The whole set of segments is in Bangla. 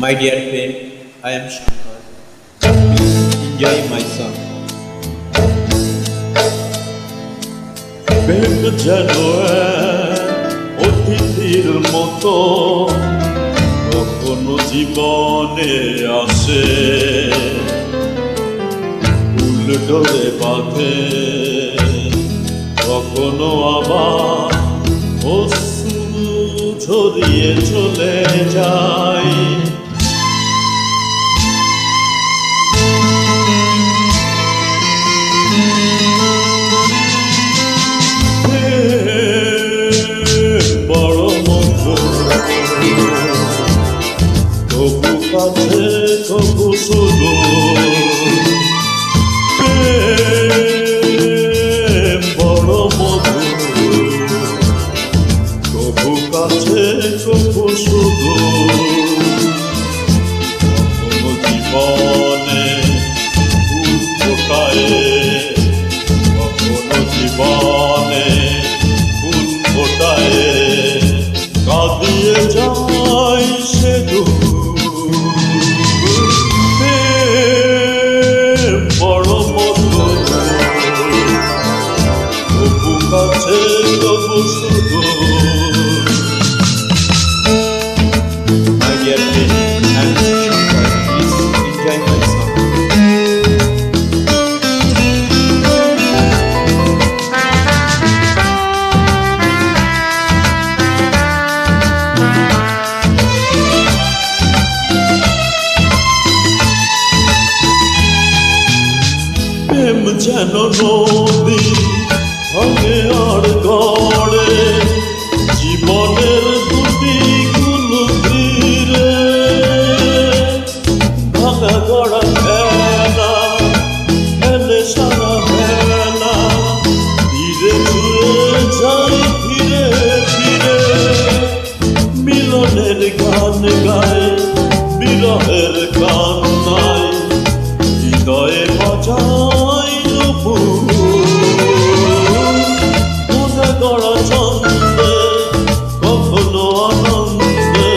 My dear friend, I am Shankar. Please enjoy my song. প্রেম যেন অতিথির মতো কখনো জীবনে আসে, ফুল ডোরে বাঁধে, কখনো আবার অশ্রু ঝরিয়ে চলে যায়। বড় মধুর, তবু কাছে তবু শুধু বড় মধুর, তবু কাছে তবু শুধু। কখনো জীবনে ফুল ফোটায়, কখনো জীবনে ফুল ফোটায়, কাঁদিয়ে যায় সে বড় মধুর, তবু কাছে তবু শুধু। My dear friend, I am Shankar. Please enjoy my song. প্রেম যেন নদী ভাঙে আর গড়ে, জীবনের দুটি কুল ধীরে ভাঙা গড়া খেলা, এলে সারা বেলা ধীরে ধীরে যাই ফিরে ফিরে। মিলনের গান গায়, বিরহের গান নাই, হৃদয়ে বাজায় মনে গড়া ছন্দে, কখনো আনন্দে,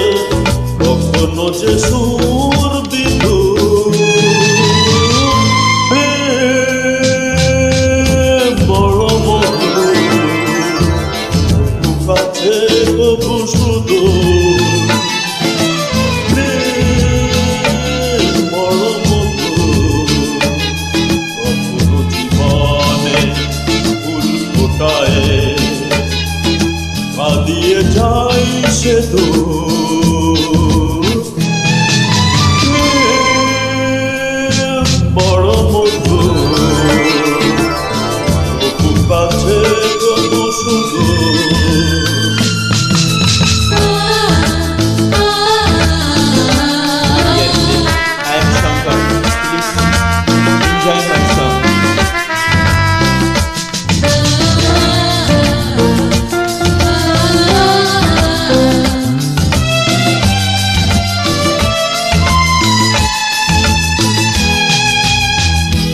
কখনো যে সুর বিধু। বড় মধুর, তবু কাছে তবু শুধু। বড় মধুর, কখনো জীবনে ফুল ফোটায়, কাঁদিয়ে যায় সে বড় মধুর, তবু কাছে তবু শুধু। My dear friend, I am Shankar. Please enjoy my song.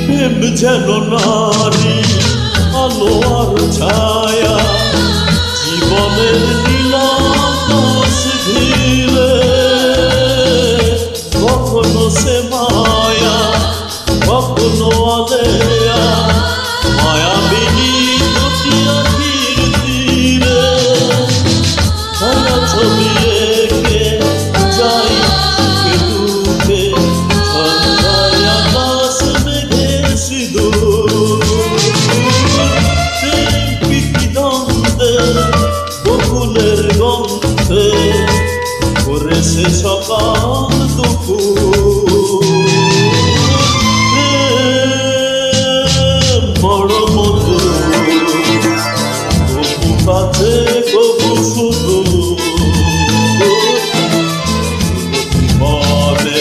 প্রেম যেন নারী, আলো আর ছায়া, জীবনের নীলাকাশ ঘিরে, কখনো সে মায়া, কখনো আলেয়া, মায়াবিনী দুটি আখির তীরে। তারা ছবি এঁকে যাই সুখে দুঃখে, সন্ধ্যায় আকাশ মেঘে সিঁদুর। প্রীতি দ্বন্দ্বে, বকুলের গন্ধে, করেছে সকাল দুপুর। বড় মধুর, তবু কাছে তবু শুধু। জীবনে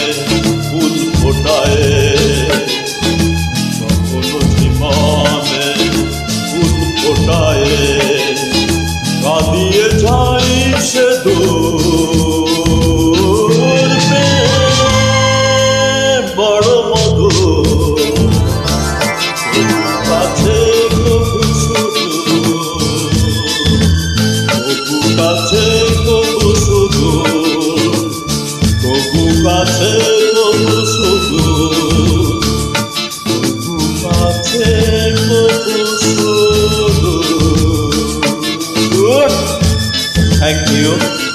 ফুল ফোটায়, কখনো জীবনে ফুল ফোটায়, কাঁদিয়ে যায় সে দূর। Thank you.